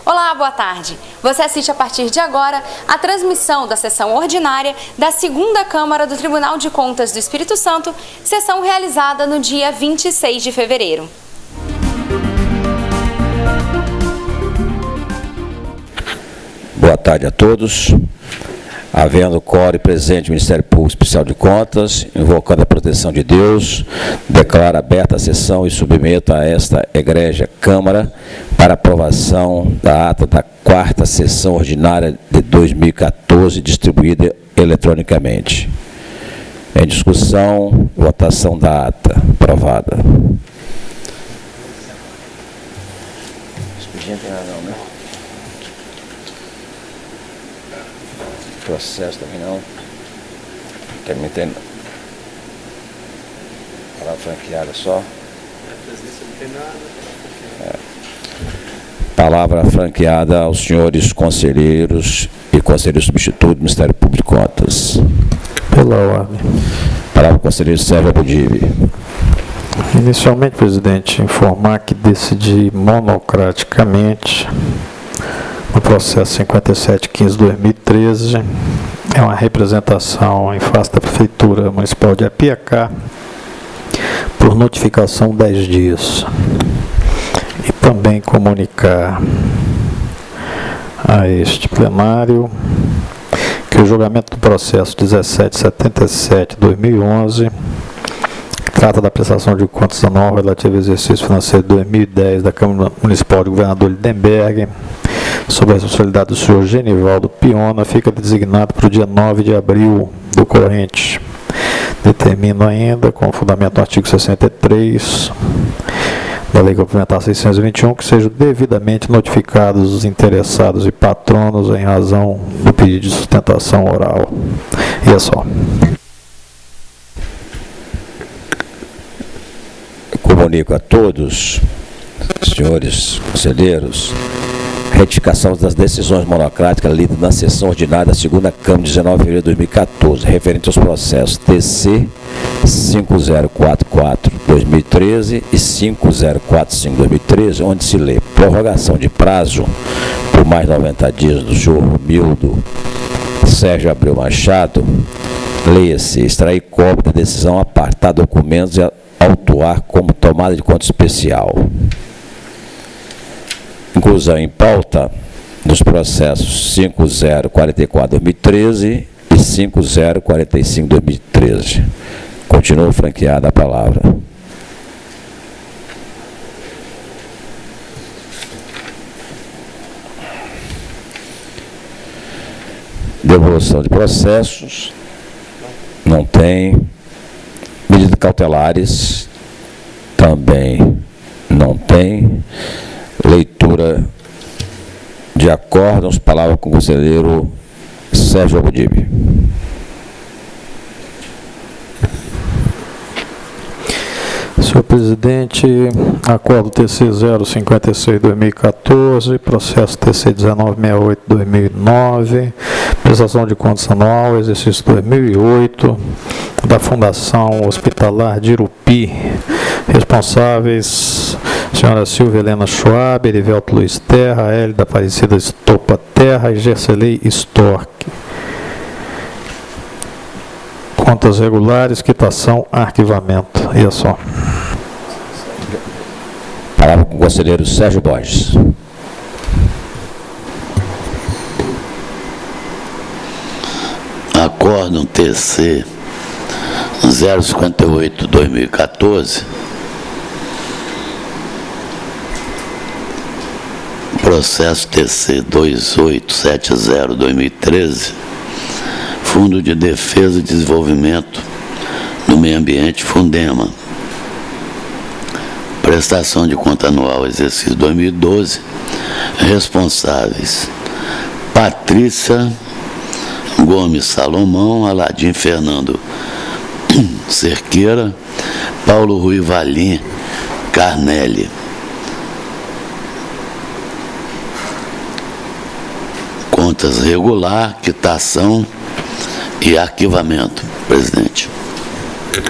Olá, boa tarde. Você assiste a partir de agora a transmissão da sessão ordinária da 2ª Câmara do Tribunal de Contas do Espírito Santo, sessão realizada no dia 26 de fevereiro. Boa tarde a todos. Havendo quórum presente o Ministério Público Especial de Contas, invocando a proteção de Deus, declaro aberta a sessão e submeto a esta egrégia Câmara para aprovação da ata da 4ª sessão ordinária de 2014, distribuída eletronicamente. Em discussão, votação da ata. Aprovada. Expediente tem razão, né? Processo também não. Também tem. Palavra franqueada só. Palavra franqueada aos senhores conselheiros e conselheiros substitutos do Ministério Público de Contas. Pela ordem. Palavra ao conselheiro Sérgio Abudibe. Inicialmente, presidente, informar que decidi monocraticamente no processo 5715-2013, é uma representação em face da Prefeitura Municipal de Apiacá, por notificação 10 dias. E também comunicar a este plenário que o julgamento do processo 1777-2011, que trata da prestação de contas anual relativa ao exercício financeiro de 2010 da Câmara Municipal de Governador Lindenberg, sob a responsabilidade do senhor Genivaldo Piona, fica designado para o dia 9 de abril do corrente. Determino ainda, com fundamento no artigo 63 da Lei Complementar 621, que sejam devidamente notificados os interessados e patronos em razão do pedido de sustentação oral. E é só. Comunico a todos, senhores conselheiros, retificação das decisões monocráticas lidas na sessão ordinária da 2ª Câmara de 19 de fevereiro de 2014, referente aos processos TC 5044-2013 e 5045-2013, onde se lê prorrogação de prazo por mais 90 dias do senhor Romildo Sérgio Abreu Machado, leia-se extrair cópia da decisão, apartar documentos e autuar como tomada de conta especial. Inclusão em pauta dos processos 5044-2013 e 5045-2013. Continua franqueada a palavra. Devolução de processos. Não tem. Medidas cautelares. Também não tem. Leitura de acórdãos, palavra com o conselheiro Sérgio Abudibe. Senhor presidente, acordo TC 056-2014, processo TC 1968-2009, prestação de contas anual, exercício 2008, da Fundação Hospitalar de Irupi, responsáveis senhora Silvia Helena Schwab, Erivelto Luiz Terra, Hélida Aparecida Estopa Terra e Gercelei Storck. Contas regulares, quitação, arquivamento. E é só. Palavra com o conselheiro Sérgio Borges. Acórdão TC 058-2014, processo TC 2870-2013, Fundo de Defesa e Desenvolvimento do Meio Ambiente, Fundema. Prestação de conta anual, exercício 2012, responsáveis: Patrícia Gomes Salomão, Aladim Fernando Cerqueira, Paulo Rui Valim Carnelli. Contas regular, quitação e arquivamento, presidente.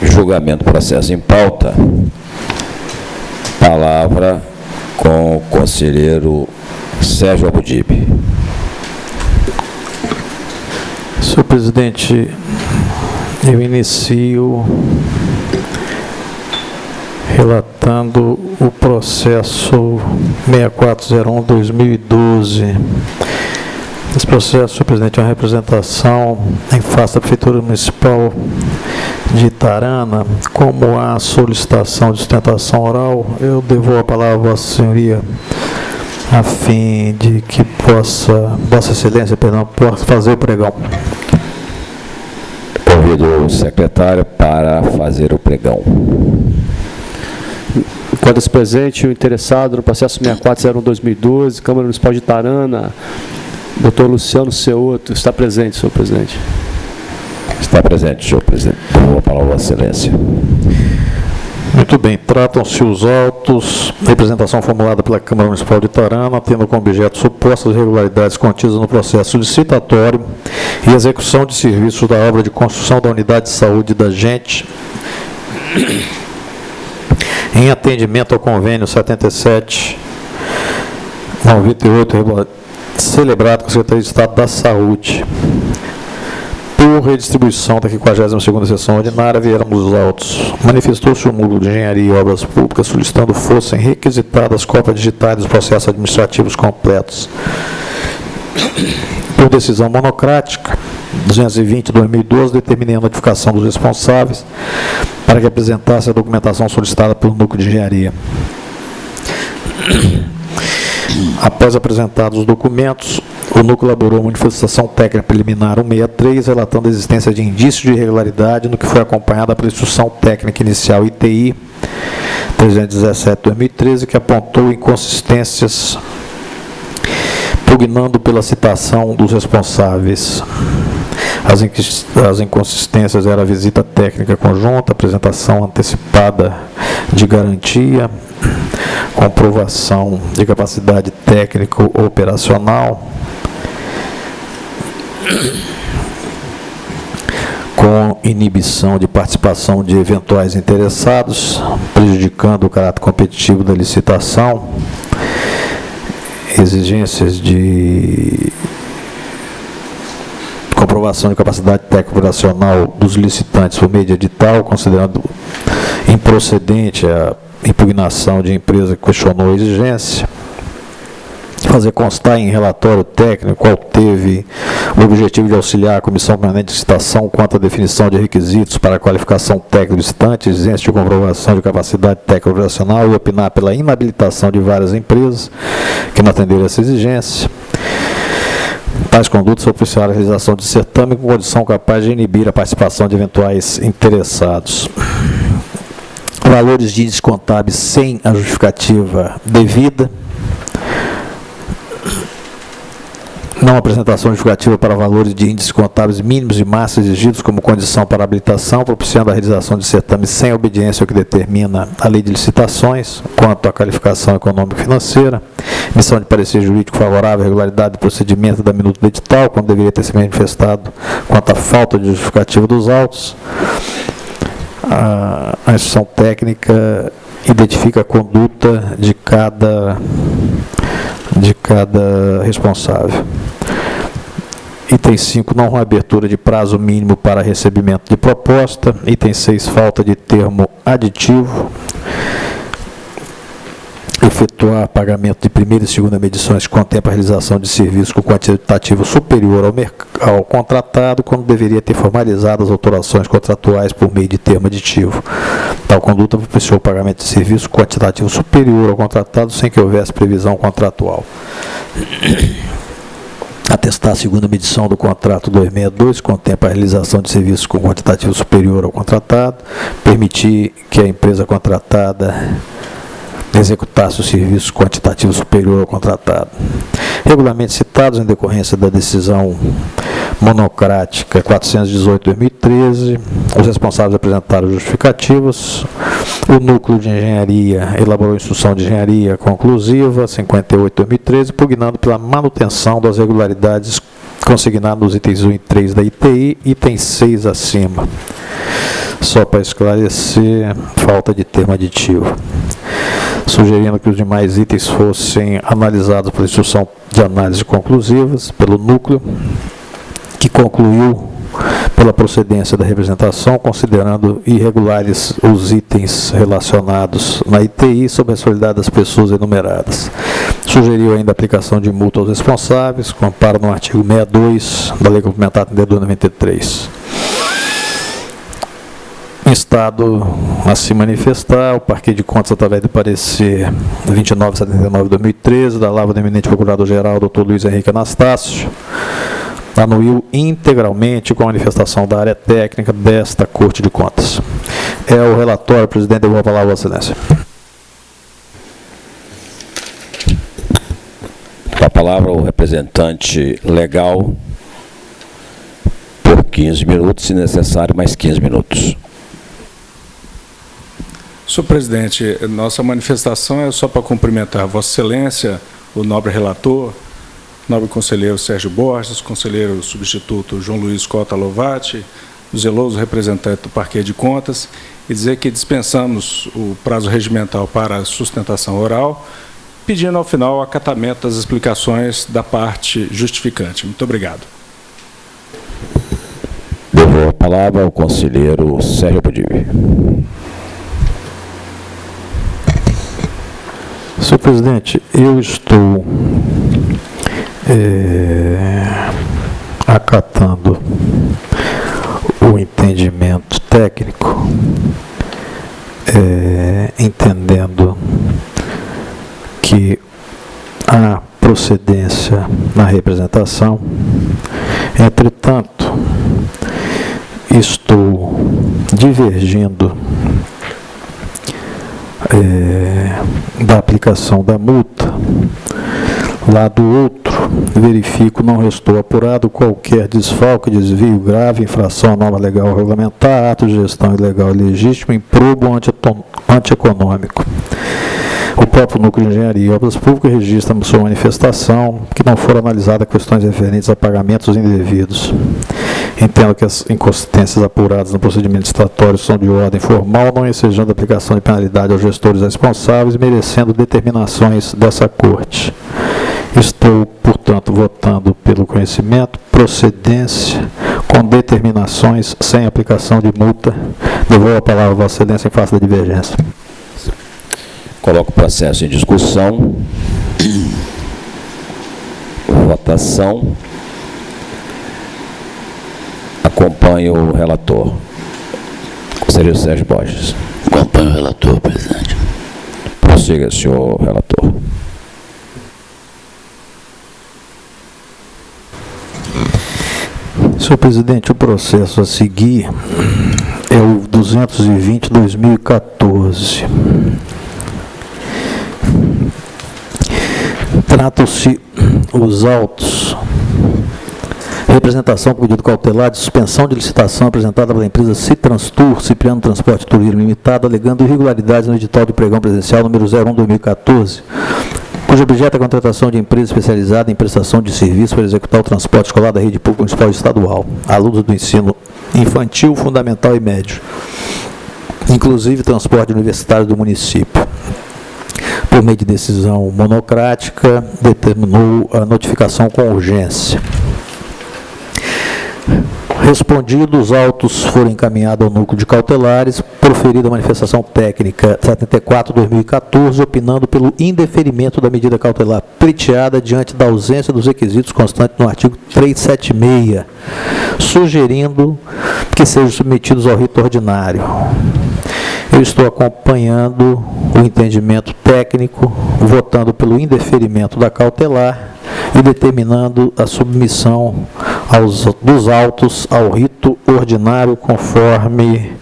Julgamento do processo em pauta. Palavra com o conselheiro Sérgio Abudib. Senhor presidente, eu inicio relatando o processo 6401-2012. Esse processo, senhor presidente, é uma representação em face da Prefeitura Municipal de Itarana. Como há solicitação de sustentação oral, eu devolvo a palavra a Vossa Senhoria, a fim de que Vossa Excelência, possa fazer o pregão. Convido o secretário para fazer o pregão. Enquanto-se presente, o interessado no processo 6401-2012, Câmara Municipal de Itarana, Dr. Luciano Ceoto, está presente, senhor presidente. Está presente, senhor presidente. Dou a palavra a Vossa Excelência. Muito bem, tratam-se os autos, representação formulada pela Câmara Municipal de Itarana, tendo como objeto supostas irregularidades contidas no processo licitatório e execução de serviços da obra de construção da unidade de saúde da gente, em atendimento ao convênio 7798, celebrado com a Secretaria de Estado da Saúde. Por redistribuição da 52ª sessão ordinária, vieram os autos. Manifestou-se o núcleo de Engenharia e Obras Públicas solicitando fossem requisitadas cópias digitais dos processos administrativos completos. Por decisão monocrática, 220/2012, determinei a notificação dos responsáveis para que apresentasse a documentação solicitada pelo núcleo de engenharia. Após apresentados os documentos, o núcleo elaborou uma manifestação técnica preliminar 163, relatando a existência de indícios de irregularidade, no que foi acompanhada pela Instrução Técnica Inicial ITI 317/2013, que apontou inconsistências, pugnando pela citação dos responsáveis. As inconsistências eram a visita técnica conjunta, apresentação antecipada de garantia, comprovação de capacidade técnico-operacional, com inibição de participação de eventuais interessados, prejudicando o caráter competitivo da licitação, exigências de comprovação de capacidade técnico-operacional dos licitantes por meio de edital, considerando improcedente a impugnação de empresa que questionou a exigência, fazer constar em relatório técnico qual teve o objetivo de auxiliar a Comissão Permanente de Licitação quanto à definição de requisitos para a qualificação técnica do licitante, exigência de comprovação de capacidade técnico-operacional e opinar pela inabilitação de várias empresas que não atenderam essa exigência. Tais condutas propiciaram a realização de certame com condição capaz de inibir a participação de eventuais interessados. Valores de índices contábeis sem a justificativa devida. Não apresentação justificativa para valores de índices contábeis mínimos e máximos exigidos como condição para habilitação, propiciando a realização de certame sem obediência ao que determina a lei de licitações, quanto à qualificação econômica e financeira, emissão de parecer jurídico favorável à regularidade do procedimento da minuta do edital, quando deveria ter sido manifestado quanto à falta de justificativa dos autos. A instrução técnica identifica a conduta de cada responsável. Item 5, não abertura de prazo mínimo para recebimento de proposta. Item 6, falta de termo aditivo. Efetuar pagamento de primeira e segunda medições que contempla a realização de serviço com quantitativo superior ao contratado, quando deveria ter formalizado as alterações contratuais por meio de termo aditivo. Tal conduta propiciou o pagamento de serviço com quantitativo superior ao contratado sem que houvesse previsão contratual. Atestar a segunda medição do contrato 262, contempla a realização de serviços com quantitativo superior ao contratado, permitir que a empresa contratada executasse o serviço quantitativo superior ao contratado. Regulamentos citados em decorrência da decisão monocrática 418/2013, os responsáveis apresentaram justificativos. O núcleo de engenharia elaborou instrução de engenharia conclusiva 58/2013, pugnando pela manutenção das regularidades consignadas nos itens 1 e 3 da ITI, item 6 acima. Só para esclarecer, falta de termo aditivo. sugerindo que os demais itens fossem analisados pela instrução de análise conclusivas, pelo núcleo, que concluiu pela procedência da representação, considerando irregulares os itens relacionados na ITI sob a responsabilidade das pessoas enumeradas. Sugeriu ainda a aplicação de multa aos responsáveis, com amparo no artigo 62 da Lei Complementar 32/93. Instado a se manifestar, o Parquet de Contas, através do parecer 29/79/2013, da lavra do eminente Procurador-Geral, Dr. Luiz Henrique Anastácio, anuiu integralmente com a manifestação da área técnica desta Corte de Contas. É o relatório, presidente, devolvo a palavra à Vossa Excelência. Com a palavra o representante legal por 15 minutos, se necessário, mais 15 minutos. Senhor presidente, nossa manifestação é só para cumprimentar Vossa Excelência, o nobre relator, nobre conselheiro Sérgio Borges, conselheiro substituto João Luiz Cota Lovati, o zeloso representante do Parquet de Contas, e dizer que dispensamos o prazo regimental para a sustentação oral, pedindo ao final o acatamento das explicações da parte justificante. Muito obrigado. Devolvo a palavra ao conselheiro Sérgio Podivi. Senhor presidente, eu estou acatando o entendimento técnico, entendendo que há procedência na representação. Entretanto, estou divergindo da aplicação da multa. Lado outro, verifico, não restou apurado qualquer desfalque, desvio grave, infração à norma legal ou regulamentar, ato de gestão ilegal e legítimo, improbo antieconômico. O próprio Núcleo de Engenharia e Obras Públicas registra na sua manifestação que não foram analisadas questões referentes a pagamentos indevidos. Entendo que as inconsistências apuradas no procedimento estatório são de ordem formal, não ensejando a aplicação de penalidade aos gestores responsáveis, merecendo determinações dessa Corte. Estou, portanto, votando pelo conhecimento, procedência, com determinações, sem aplicação de multa. Devolvo a palavra a Vossa Excelência em face da divergência. Coloco o processo em discussão. Votação. Acompanho o relator. Conselheiro Sérgio Borges. Acompanho o relator, presidente. Prossiga, senhor relator. Senhor presidente, o processo a seguir é o 220/2014. Tratam-se os autos: representação com pedido cautelar de suspensão de licitação apresentada pela empresa Citranstur, Cipriano Transporte Turismo Limitado, alegando irregularidades no edital de pregão presencial número 01/2014, cujo objeto é a contratação de empresa especializada em prestação de serviço para executar o transporte escolar da rede pública municipal e estadual, alunos do ensino infantil, fundamental e médio, inclusive transporte universitário do município. Por meio de decisão monocrática, determinou a notificação com urgência. Respondidos, os autos foram encaminhados ao núcleo de cautelares, proferida a manifestação técnica 74/2014, opinando pelo indeferimento da medida cautelar pleiteada diante da ausência dos requisitos constantes no artigo 376, sugerindo que sejam submetidos ao rito ordinário. Eu estou acompanhando o entendimento técnico, votando pelo indeferimento da cautelar e determinando a submissão dos autos ao rito ordinário, conforme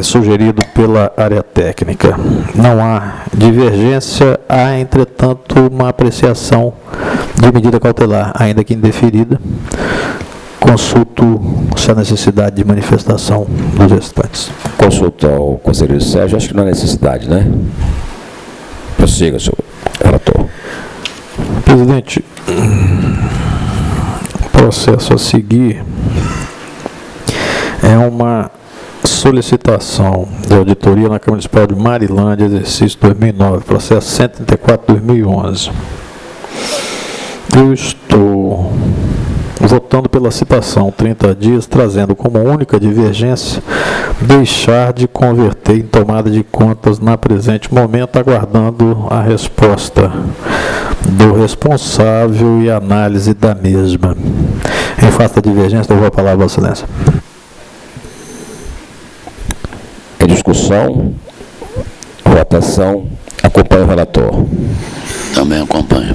sugerido pela área técnica. Não há divergência, há, entretanto, uma apreciação de medida cautelar, ainda que indeferida. Consulto se há necessidade de manifestação dos restantes. Consulta ao conselheiro Sérgio, acho que não há necessidade, né? Prossiga, senhor relator. Presidente, o processo a seguir é uma solicitação de auditoria na Câmara Municipal de Marilândia, exercício 2009, processo 134/2011. Eu estou votando pela citação 30 dias, trazendo como única divergência deixar de converter em tomada de contas na presente momento, aguardando a resposta do responsável e análise da mesma. Em face da divergência, eu vou a palavra, Vossa Excelência. Em discussão, votação, acompanha o relator. Também acompanho.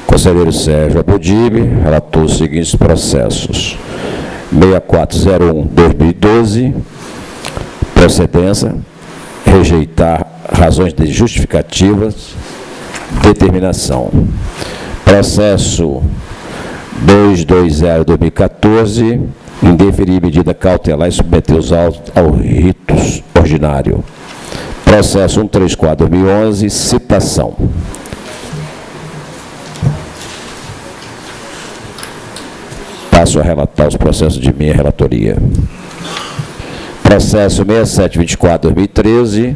Conselheiro Sérgio Abodibe relatou os seguintes processos: 6401/2012, procedência, rejeitar razões de justificativas, determinação. Processo 220/2014, indeferir medida cautelar e submetê-los ao ritos ordinário. Processo 134/2011, citação. Passo a relatar os processos de minha relatoria. Processo 6724/2013,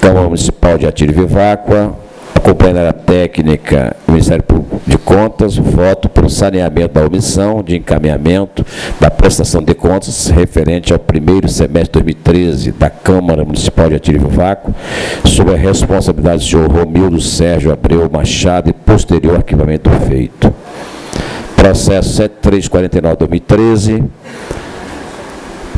Câmara Municipal de Atílio Viváqua, acompanhando a técnica do Ministério Público de Contas, voto pelo saneamento da omissão de encaminhamento da prestação de contas referente ao primeiro semestre de 2013 da Câmara Municipal de Atílio Viváqua, sob a responsabilidade do senhor Romildo Sérgio Abreu Machado e posterior arquivamento feito. Processo 7349/2013,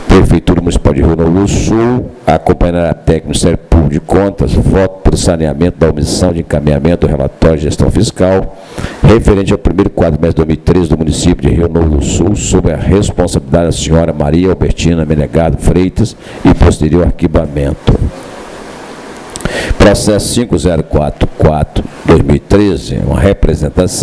Prefeitura Municipal de Rio Novo do Sul, acompanhando a técnica do Ministério Público de Contas, voto pelo saneamento da omissão de encaminhamento do relatório de gestão fiscal, referente ao primeiro quadrimestre de 2013 do município de Rio Novo do Sul, sob a responsabilidade da senhora Maria Albertina Menegado Freitas e posterior arquivamento. Processo 5044/2013, uma representação